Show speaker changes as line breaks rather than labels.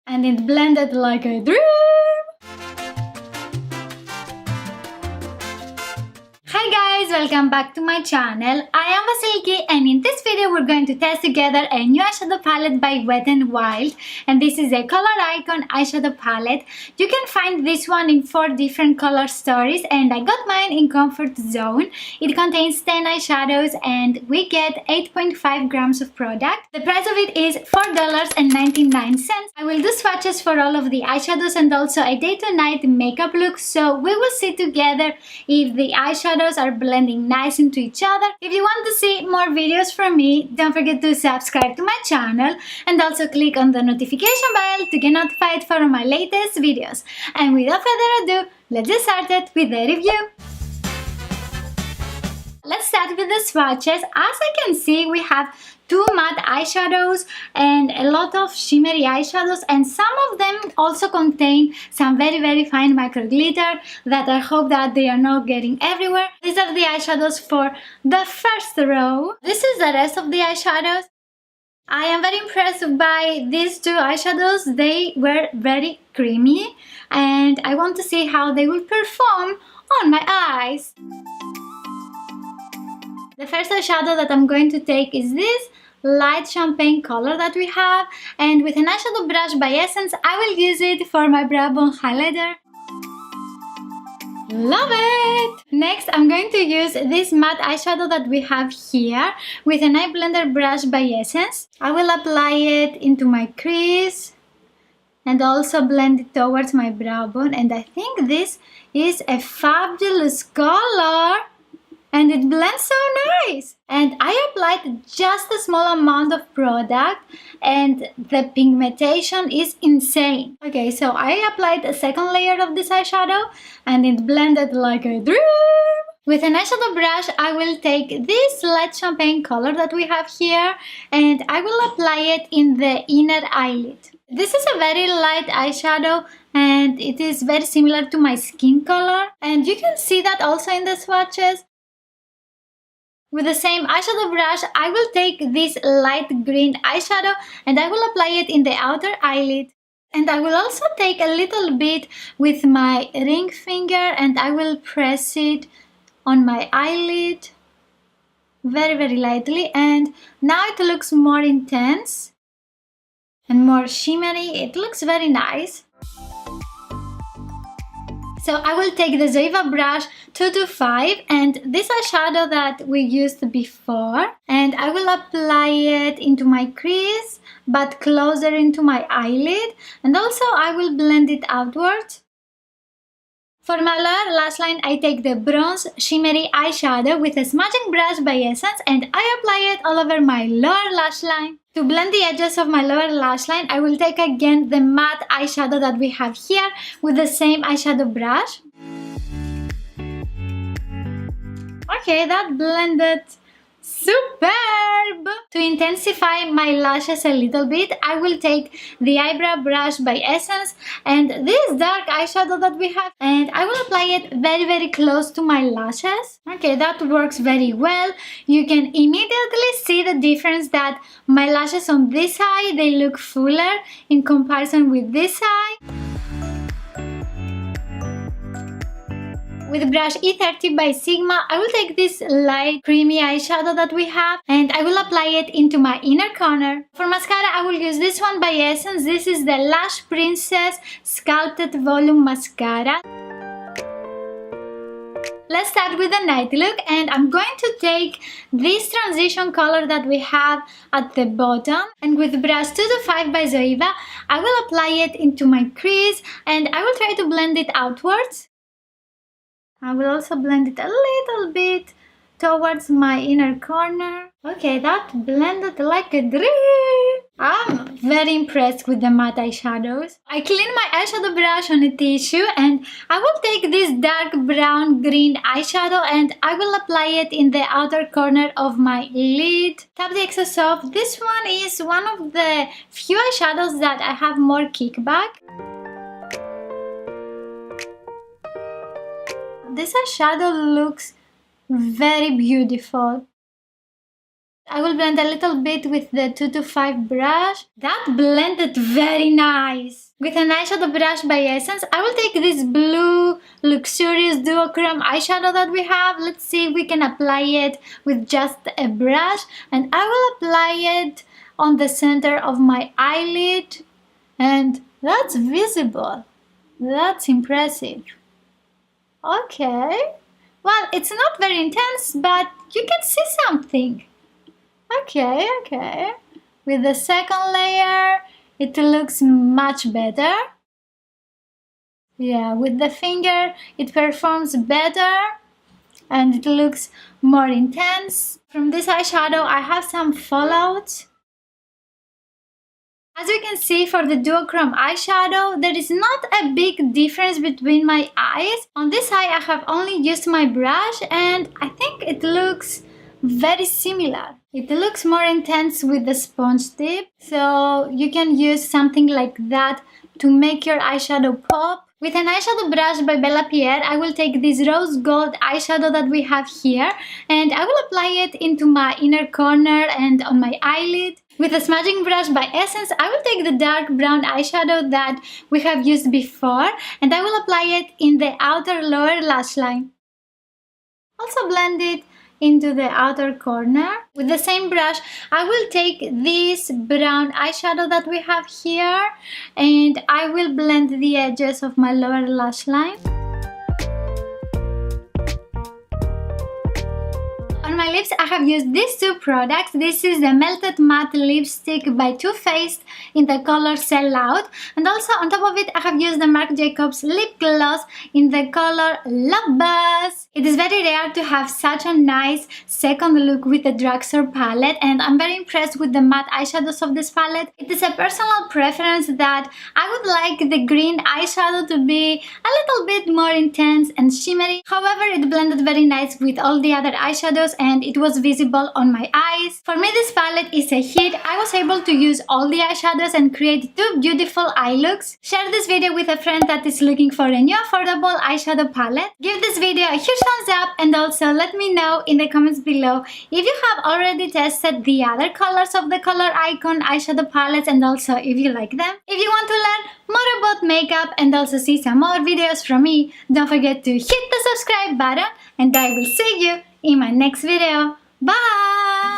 and it blended like a dream. Hi guys, welcome back to my channel. I am Vasilikis, and in this video we're going to test together a new eyeshadow palette by Wet n Wild, and this is a Color Icon eyeshadow palette. You can find this one in 4 different color stories, and I got mine in Comfort Zone. It contains 10 eyeshadows and we get 8.5 grams of product. The price of it is $4.99. I will do swatches for all of the eyeshadows and also a day to night makeup look, so we will see together if the eyeshadows are blending nice into each other. If you want to see more videos from me, don't forget to subscribe to my channel and also click on the notification bell to get notified for my latest videos. And without further ado, let's get started with the review. Let's start with the swatches. As I can see, we have 2 matte eyeshadows and a lot of shimmery eyeshadows, and some of them also contain some very fine micro glitter that I hope that they are not getting everywhere. These are the eyeshadows for the first row. This is the rest of the eyeshadows. I am very impressed by these 2 eyeshadows. They were very creamy and I want to see how they will perform on my eyes. The first eyeshadow that I'm going to take is this light champagne color that we have, and with an eyeshadow brush by Essence I will use it for my brow bone highlighter. Love it! Next I'm going to use this matte eyeshadow that we have here with an eye blender brush by Essence. I will apply it into my crease and also blend it towards my brow bone, and I think this is a fabulous color. And it blends so nice. And I applied just a small amount of product and the pigmentation is insane. Okay, so I applied a second layer of this eyeshadow and it blended like a dream. With an eyeshadow brush, I will take this light champagne color that we have here and I will apply it in the inner eyelid. This is a very light eyeshadow and it is very similar to my skin color. And you can see that also in the swatches. With the same eyeshadow brush, I will take this light green eyeshadow and I will apply it in the outer eyelid. And I will also take a little bit with my ring finger and I will press it on my eyelid very lightly, and now it looks more intense and more shimmery. It looks very nice. So I will take the Zoeva brush 225 and this eyeshadow that we used before, and I will apply it into my crease but closer into my eyelid, and also I will blend it outwards. For my lower lash line, I take the bronze shimmery eyeshadow with a smudging brush by Essence and I apply it all over my lower lash line. To blend the edges of my lower lash line, I will take again the matte eyeshadow that we have here with the same eyeshadow brush. Okay, that blended superb! To intensify my lashes a little bit, I will take the eyebrow brush by Essence and this dark eyeshadow that we have, and I will apply it very close to my lashes. Okay, that works very well. You can immediately see the difference that my lashes on this eye, they look fuller in comparison with this eye. With brush E30 by Sigma, I will take this light creamy eyeshadow that we have and I will apply it into my inner corner. For mascara, I will use this one by Essence. This is the Lash Princess Sculpted Volume Mascara. Let's start with the night look, and I'm going to take this transition color that we have at the bottom, and with brush 225 by Zoeva, I will apply it into my crease and I will try to blend it outwards. I will also blend it a little bit towards my inner corner. Okay, that blended like a dream. I'm very impressed with the matte eyeshadows. I clean my eyeshadow brush on a tissue and I will take this dark brown green eyeshadow and I will apply it in the outer corner of my lid. Tap the excess off. This one is one of the few eyeshadows that I have more kickback. This eyeshadow looks very beautiful. I will blend a little bit with the 225 brush. That blended very nice. With an eyeshadow brush by Essence, I will take this blue luxurious duochrome eyeshadow that we have. Let's see if we can apply it with just a brush. And I will apply it on the center of my eyelid. And that's visible. That's impressive. Okay. Well, it's not very intense, but you can see something. Okay. With the second layer, it looks much better. Yeah, with the finger, it performs better and it looks more intense. From this eyeshadow, I have some fallout. As you can see, for the duochrome eyeshadow, there is not a big difference between my eyes. On this eye, I have only used my brush and I think it looks very similar. It looks more intense with the sponge tip, so you can use something like that to make your eyeshadow pop. With an eyeshadow brush by Bella Pierre, I will take this rose gold eyeshadow that we have here and I will apply it into my inner corner and on my eyelid. With a smudging brush by Essence, I will take the dark brown eyeshadow that we have used before and I will apply it in the outer lower lash line. Also blend it into the outer corner. With the same brush, I will take this brown eyeshadow that we have here and I will blend the edges of my lower lash line. On my lips, I have used these two products. This is the Melted Matte Lipstick by Too Faced in the color Sell Out. And also on top of it, I have used the Marc Jacobs Lip Gloss in the color Love Buzz. It is very rare to have such a nice second look with the drugstore palette and I'm very impressed with the matte eyeshadows of this palette. It is a personal preference that I would like the green eyeshadow to be a little bit more intense and shimmery. However, it blended very nice with all the other eyeshadows and it was visible on my eyes. For me, this palette is a hit. I was able to use all the eyeshadows and create two beautiful eye looks. Share this video with a friend that is looking for a new affordable eyeshadow palette. Give this video a huge thumbs up and also let me know in the comments below if you have already tested the other colors of the Color Icon eyeshadow palettes and also if you like them. If you want to learn more about makeup and also see some more videos from me, don't forget to hit the subscribe button and I will see you in my next video. Bye!